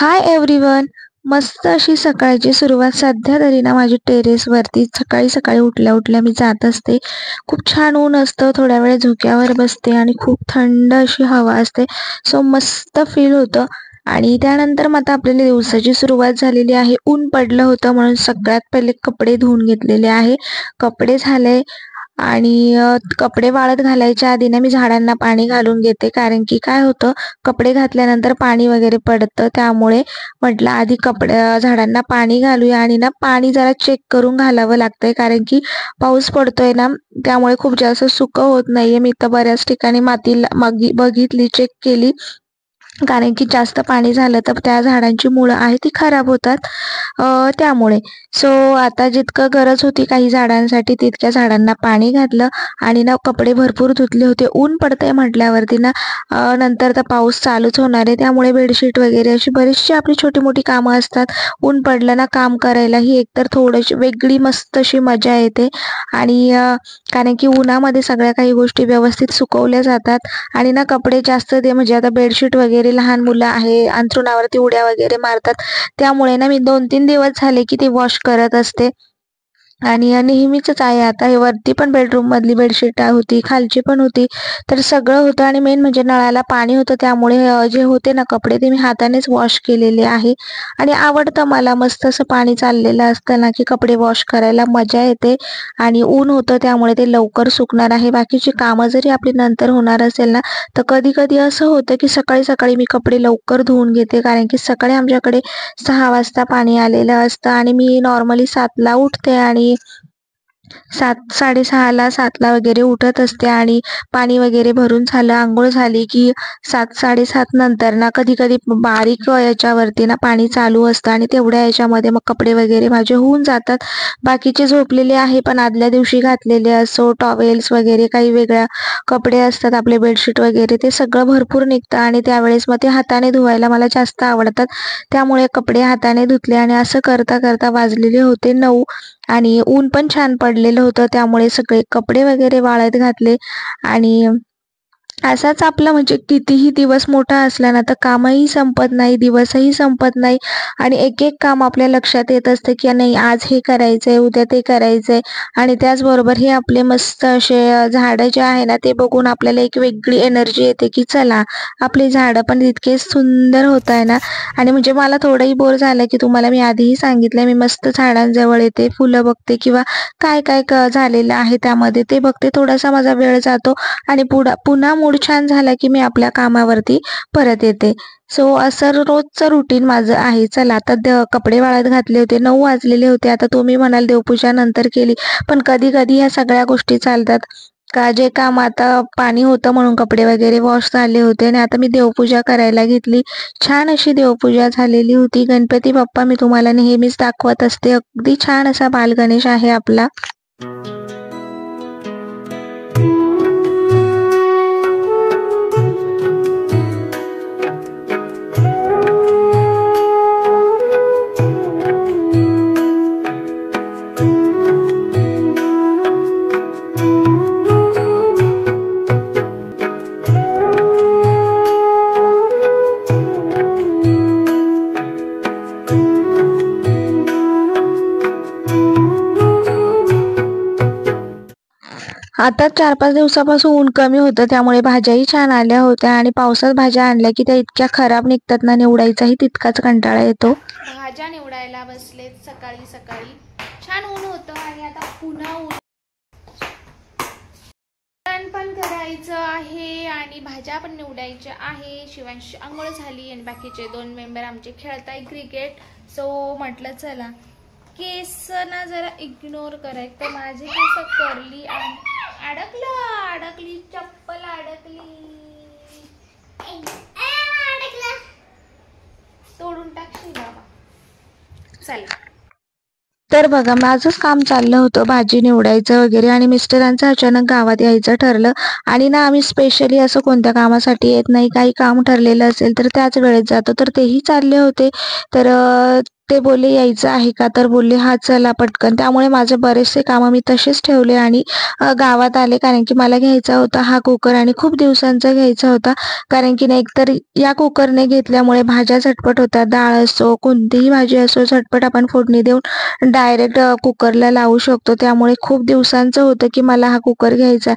Hi everyone. मस्त अशी सकाळची सुरुवात सध्या तरी ना माझी टेरेसवरती सकाळी सकाळी उठल्या उठल्या मी जात असते. खूप छान ऊन असतं, थोड्या वेळ झोक्यावर बसते आणि खूप थंड अशी हवा असते. सो मस्त फील होतं. आणि त्यानंतर मग आता आपल्याला दिवसाची सुरुवात झालेली आहे. ऊन पडलं होतं म्हणून सगळ्यात पहिले कपडे धुवून घेतलेले आहे. कपडे झाले आणि कपडे वाळत घालायच्या आधी ना मी झाडांना पाणी घालून घेते, कारण की काय होतं, कपडे घातल्यानंतर पाणी वगैरे पडतं. त्यामुळे म्हटलं आधी झाडांना पाणी घालूया आणि ना पाणी जरा चेक करून घालावं लागतंय, कारण की पाऊस पडतोय ना, त्यामुळे खूप जास्त सुकं होत नाहीये. मी तर बऱ्याच ठिकाणी माती बघितली, चेक केली, कारण की जास्त पाणी झालं तर त्या झाडांची मुळं आहेत ती खराब होतात. त्यामुळे सो आता जितकं गरज होती काही झाडांसाठी तितक्या झाडांना पाणी घातलं आणि ना कपडे भरपूर धुतले होते. ऊन पडतंय म्हटल्यावरती ना नंतर तर पाऊस चालूच होणार आहे, त्यामुळे बेडशीट वगैरे अशी बरीचशी आपली छोटी मोठी कामं असतात. ऊन पडलं ना काम करायला ही एकतर थोडीशी वेगळी मस्त अशी मजा येते. आणि कारण की उन्हामध्ये सगळ्या काही गोष्टी व्यवस्थित सुकवल्या जातात. आणि ना कपडे जास्त म्हणजे आता बेडशीट वगैरे लहान मुलं आहे अंथरुणावरती उड्या वगैरे मारतात, त्यामुळे ना मी 2-3 दिवस झाले की ते वॉश करत असते. आणि नेहमीचंच आहे आता हे. वरती पण बेडरूम मधली बेडशीट होती, खालची पण होती, तर सगळं होतं. आणि मेन म्हणजे नळाला पाणी होतं, त्यामुळे जे होते ना कपडे ते मी हातानेच वॉश केलेले आहे. आणि आवडतं मला मस्त असं पाणी चाललेलं असतं ना की कपडे वॉश करायला मजा येते. आणि ऊन होतं त्यामुळे ते लवकर सुकणार आहे. बाकीची कामं जरी आपली नंतर होणार असेल ना, तर कधी कधी असं होतं की सकाळी सकाळी मी कपडे लवकर धुवून घेते, कारण की सकाळी आमच्याकडे 6 वाजता पाणी आलेलं असतं आणि मी नॉर्मली 7ला उठते आणि 6:30ला 7ला वगैरे उठत असते. आणि पाणी वगैरे भरून झालं, अंघोळ झाली की 7-7:30 नंतर ना कधी कधी बारीक याच्यावरती ना पाणी चालू असतं आणि तेवढ्या याच्यामध्ये मग कपडे वगैरे माझे होऊन जातात. बाकीचे झोपलेले आहे, पण आदल्या दिवशी घातलेले असो टॉवेल्स वगैरे काही वेगळ्या कपडे असतात आपले बेडशीट वगैरे, ते सगळं भरपूर निघतं आणि त्यावेळेस मग ते हाताने धुवायला मला जास्त आवडतात. त्यामुळे कपडे हाताने धुतले आणि असं करता करता वाजलेले होते 9. आणि ऊन पण छान पडलेलं होतं, त्यामुळे सगळे कपडे वगैरे वाळत घातले. आणि असाच आपला म्हणजे कितीही दिवस मोठा असला ना तर कामही संपत नाही, दिवसही संपत नाही. आणि एक एक काम आपल्या लक्षात येत असतं की नाही आज हे करायचंय, उद्या ते करायचंय. आणि त्याचबरोबर हे आपले मस्त असे झाडं जे आहे ना ते बघून आपल्याला एक वेगळी एनर्जी येते की चला आपली झाडं पण इतके सुंदर होत आहे ना. आणि म्हणजे मला थोडंही बोर झालं की तुम्हाला मी आधीही सांगितलंय, मी मस्त झाडांजवळ येते, फुलं बघते किंवा काय काय झालेलं आहे त्यामध्ये ते बघते. थोडासा माझा वेळ जातो आणि पुन्हा मूड छान झाला की मी आपल्या कामावरती परत येते. सो असं रोजचं रुटीन माझं आहे. चला आता कपडे वाळत घातले होते, 9 वाजलेले होते. आता तुम्ही म्हणाल देवपूजा नंतर केली, पण कधी कधी ह्या सगळ्या गोष्टी चालतात. का जे काम आता पाणी होतं म्हणून कपडे वगैरे वॉश झाले होते आणि आता मी देवपूजा करायला घेतली. छान अशी देवपूजा झालेली होती. गणपती बाप्पा मी तुम्हाला नेहमीच दाखवत असते, अगदी छान असा बालगणेश आहे आपला. आता 4-5 दिवसापासून ऊन कमी होतं, त्यामुळे भाज्याही छान आल्या होत्या. आणि पावसात भाज्या आणल्या की त्या इतक्या खराब निघतात ना, निवडायचाही तितकाच कंटाळा येतो. भाज्या निवडायला बसलेत सकाळी सकाळी. छान ऊन होतं आणि आता पुन्हा ऊन पण करायचं आहे आणि भाज्या पण निवडायच्या आहे. शिवांशी आंघोळ झाली आणि बाकीचे 2 मेंबर आमचे खेळताय क्रिकेट. सो म्हटलं चला केस ना जरा इग्नोर करायचं, तर माझे केस करली आणि अडकली चप्पल अडकली, तोडून टाकशील बाबा. चला तर बघा माझंच काम चाललं होतं भाजी निवडायचं वगैरे, आणि मिस्टरांचं अचानक गावात यायचं ठरलं. आणि ना आम्ही स्पेशली असं कोणत्या कामासाठी येत नाही, काही काम ठरलेलं असेल तर त्याच वेळेत जातो, तर तेही चालले होते. तर ते बोलले यायचं आहे का, तर बोलले हा चला पटकन. त्यामुळे माझे बरेचसे कामं मी तसेच ठेवले आणि गावात आले, कारण की मला घ्यायचा होता हा कुकर आणि खूप दिवसांचा घ्यायचा होता. कारण की नाही एकतर या कुकरने घेतल्यामुळे भाज्या झटपट होतात. डाळ असो, कोणतीही भाजी असो, झटपट आपण फोडणी देऊन डायरेक्ट कुकरला लावू शकतो. त्यामुळे खूप दिवसांचं होतं की मला हा कुकर घ्यायचा.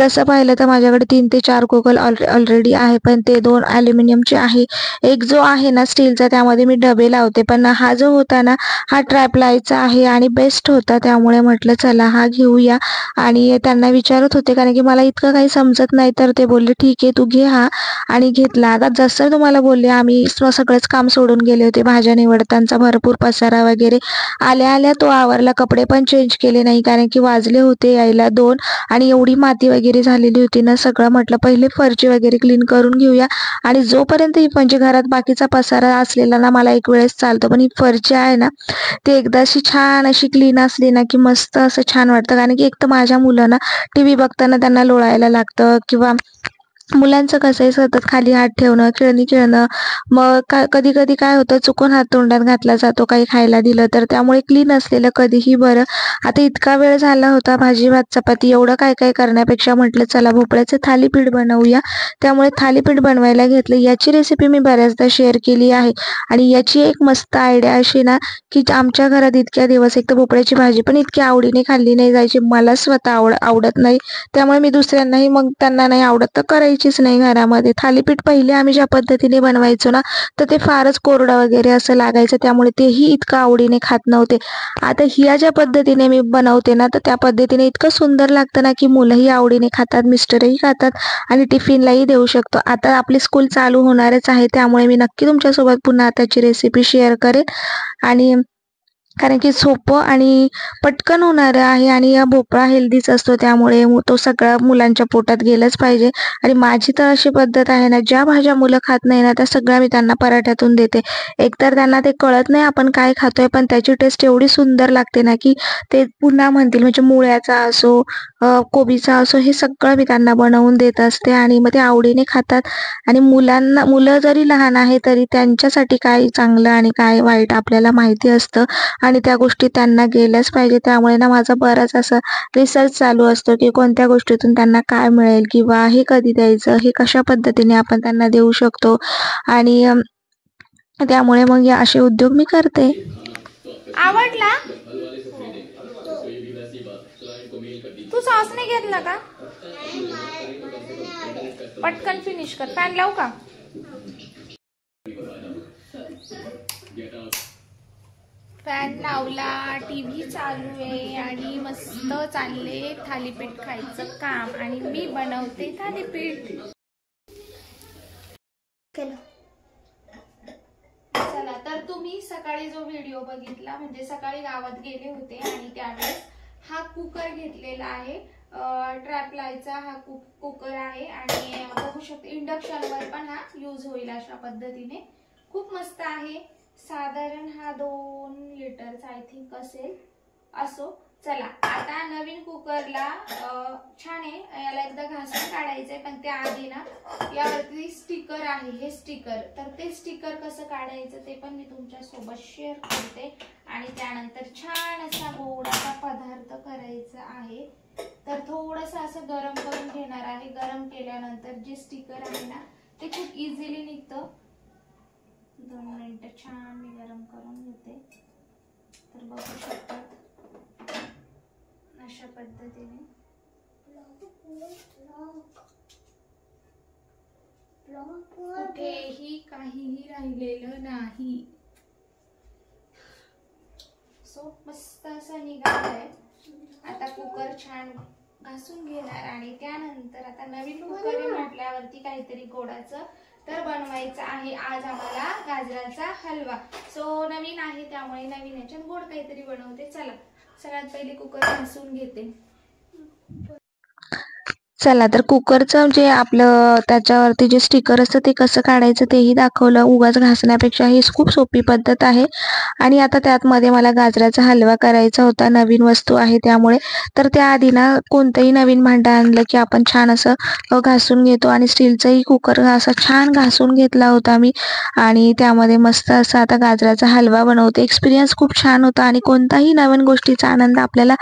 तसं पाहिलं तर माझ्याकडे 3 ते 4 कुकर ऑलरेडी आहे, पण ते 2 ॲल्युमिनियमचे आहे. एक जो आहे ना स्टीलचा, त्यामध्ये मी डबे लावते, पण हा जो होता ना हा ट्रायप्लायचा आहे आणि बेस्ट होता. त्यामुळे म्हटलं चला हा घेऊया. आणि त्यांना विचारत होते, कारण की मला इतकं काही समजत नाही, तर ते बोलले ठीक आहे तू घे हा. आणि घेतला. आता जसं तुम्हाला बोलले, आम्ही सगळंच काम सोडून गेले होते. भाज्या निवडताना भरपूर पसारा वगैरे. आल्या आल्या तो आवरला. कपडे पण चेंज केले नाही, कारण की वाजले होते यायला 2 आणि एवढी माती वगैरे झालेली होती ना सगळं. म्हटलं पहिले फरची वगैरे क्लीन करून घेऊया, आणि जोपर्यंत ही म्हणजे घरात बाकीचा पसारा असलेला ना मला एक वेळेस चालतो, पण ही फरची आहे ना ती एकदा अशी छान अशी क्लीन असली ना की मस्त असं छान वाटतं. कारण की एक तर माझ्या मुलांना टीव्ही बघताना त्यांना लोळायला लागतं, किंवा मुलांचं कसं आहे सतत खाली हात ठेवणं, खेळणं. मग कधी कधी काय होतं, चुकून हात तोंडात घातला जातो काही खायला दिलं तर. त्यामुळे क्लीन असलेलं कधीही बरं. आता इतका वेळ झाला होता भाजी भात चपाती एवढं काय काय करण्यापेक्षा म्हटलं चला भोपळ्याचं थालीपीठ बनवूया. त्यामुळे थालीपीठ बनवायला घेतलं. याची रेसिपी मी बऱ्याचदा शेअर केली आहे, आणि याची एक मस्त आयडिया अशी ना की आमच्या घरात इतक्या दिवस एक तर भोपळ्याची भाजी पण इतकी आवडीने खाल्ली नाही जायची. मला स्वतः आवडत नाही, त्यामुळे मी दुसऱ्यांनाही, मग त्यांना नाही आवडत तर करायचीच नाही घरामध्ये. थालीपीठ पहिले आम्ही ज्या पद्धतीने बनवायचो ना तर ते फारच कोरडं वगैरे असं लागायचं, त्यामुळे तेही इतकं आवडीने खात नव्हते. आता ह्या ज्या पद्धतीने मी बनवते ना तर त्या पद्धतीने इतकं सुंदर लागतं ना की मुलंही आवडीने खातात, मिस्टरही खातात, आणि टिफिनलाही देऊ शकतो. आता आपली स्कूल चालू होणारच आहे, त्यामुळे मी नक्की तुमच्यासोबत पुन्हा त्याची रेसिपी शेअर करेन. आणि कारण की सोपं आणि पटकन होणारं आहे, आणि हा भोपळा हेल्दीच असतो, त्यामुळे तो सगळा मुलांच्या पोटात गेलाच पाहिजे. आणि माझी तर अशी पद्धत आहे ना, ज्या भाज्या मुलं खात नाही ना त्या सगळ्या मी त्यांना पराठ्यातून देते. एकतर त्यांना ते कळत नाही आपण काय खातोय, पण त्याची टेस्ट एवढी सुंदर लागते ना की ते पुन्हा म्हणतील. म्हणजे मुळ्याचा असो, कोबीचा असो, हे सगळं मी त्यांना बनवून देत असते, आणि मग ते आवडीने खातात. आणि मुलं जरी लहान आहे तरी त्यांच्यासाठी काय चांगलं आणि काय वाईट आपल्याला माहिती असतं, आणि त्या गोष्टी त्यांना गेल्याच पाहिजे. त्यामुळे ना माझा बराच असा रिसर्च चालू असतो की कोणत्या गोष्टीतून त्यांना काय मिळेल, किंवा हे कधी द्यायचं, हे कशा पद्धतीने आपण त्यांना देऊ शकतो. आणि त्यामुळे मग हे असे उद्योग मी करते. आवडला? तू सॉस नाही घेतला का? पटकन फिनिश कर. फॅन लावू का? फॅन लावला, टीव्ही चालू आहे, आणि मस्त चालले थालीपीठ खायचं काम, आणि मी बनवते थालीपीठ. चला, तर तुम्ही सकाळी जो व्हिडिओ बघितला, म्हणजे सकाळी गावात गेले होते आणि त्यावेळेस हा कुकर घेतलेला आहे. ट्रॅपलायचा हा कुकर आहे, आणि बघू शकतो इंडक्शनवर पण हा यूज होईल अशा पद्धतीने. खूप मस्त आहे. साधारण हा 2 लिटरचा आय थिंक असेल. असो, चला आता नवीन कुकरला छान आहे, याला एकदा घासून काढायचंय, पण त्याआधी ना यावरती स्टिकर आहे, हे स्टिकर. तर ते स्टिकर कसं काढायचं ते पण मी तुमच्या सोबत शेअर करते. आणि त्यानंतर छान असा गोडाचा पदार्थ करायचा आहे. तर थोडंसं असं गरम करून घेणार आहे. गरम केल्यानंतर जे स्टिकर आहे ना ते खूप इझिली निघतं. 2 मिनिटं छान मी गरम करून घेते. तर बघू शकतात अशा पद्धतीने. कुठेही काहीही राहिलेलं नाही. सो मस्त असं निघालंय. आता कुकर छान घासून घेणार, आणि त्यानंतर आता नवीन कुकर म्हटल्यावरती काहीतरी गोडाचं तर बनवायचं आहे. आज आम्हाला गाजराचा हलवा. सो नवीन आहे, त्यामुळे नवीन याच्यात गोड काहीतरी बनवते. चला, सगळ्यात पहिले कुकर घासून घेते. चला तर कुकरचं जे आपलं त्याच्यावरती जे स्टिकर असतं ते कसं काढायचं तेही दाखवलं. उगाच घासण्यापेक्षा ही खूप सोपी पद्धत आहे. आणि आता त्यातमध्ये मला गाजराचा हलवा करायचा होता. नवीन वस्तू आहे त्यामुळे. तर त्याआधी ना कोणतंही नवीन भांडं आणलं की आपण छान असं घासून घेतो आणि स्टीलचंही कुकर असा छान घासून घेतला होता मी. आणि त्यामध्ये मस्त असा आता गाजराचा हलवा बनवते. एक्सपिरियन्स खूप छान होता आणि कोणताही नवीन गोष्टीचा आनंद आपल्याला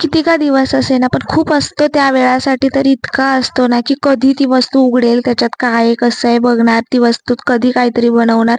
किती का दिवस असेना पण खूप असतो त्या वेळासाठी. तर इतका असतो ना की कधी ती वस्तू उघडेल, त्याच्यात काय आहे कसं आहे बघणार, ती वस्तू कधी काहीतरी बनवणार.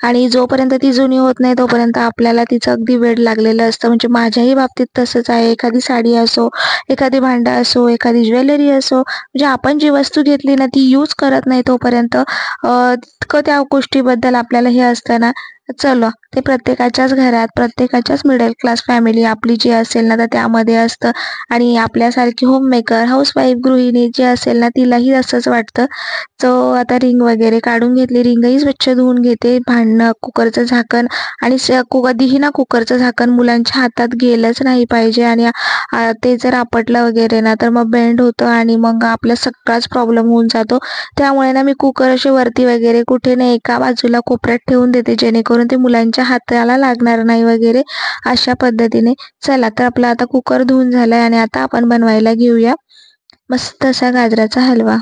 आणि जोपर्यंत ती जुनी होत नाही तोपर्यंत आपल्याला तिचं अगदी वेड लागलेलं असतं. म्हणजे माझ्याही बाबतीत तसंच आहे. एखादी साडी असो, एखादी भांडं असो, एखादी ज्वेलरी असो, म्हणजे आपण जी वस्तू घेतली ना ती यूज करत नाही तोपर्यंत तितकं त्या गोष्टीबद्दल आपल्याला हे असतं ना. चलो ते प्रत्येकाच्याच घरात, प्रत्येकाच्याच मिडल क्लास फॅमिली आपली जी असेल ना तर त्यामध्ये असतं. आणि आपल्यासारखी होममेकर, हाऊसवाईफ, गृहिणी जी असेल ना तिलाही असंच वाटतं. सो आता रिंग वगैरे काढून घेतली. रिंगही स्वच्छ धुवून घेते. भांडणं, कुकरचं झाकण आणि कधीही ना कुकरचं झाकण मुलांच्या हातात गेलंच नाही पाहिजे. आणि ते जर आपटलं वगैरे ना तर मग बेंड होतं आणि मग आपला सगळाच प्रॉब्लेम होऊन जातो. त्यामुळे ना मी कुकर असे वरती वगैरे कुठे नाही एका बाजूला कोपऱ्यात ठेवून देते जेणेकरून ते मुलांच्या हाताला लागणार नाही वगैरे अशा पद्धतीने. चला तर आपला आता कुकर धुवून झालाय आणि आता आपण बनवायला घेऊया मस्त असा गाजराचा हलवा.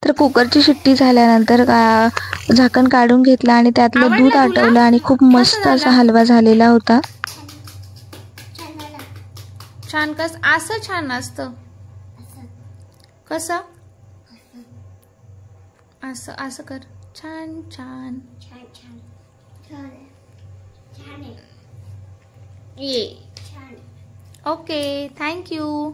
तर कुकरची शिट्टी झाल्यानंतर झाकण काढून घेतलं आणि त्यातलं दूध आटवलं आणि खूप मस्त असा हलवा झालेला होता. छान असं छान असतं कसं असं असं कर छान छान ये ओके थँक्यू.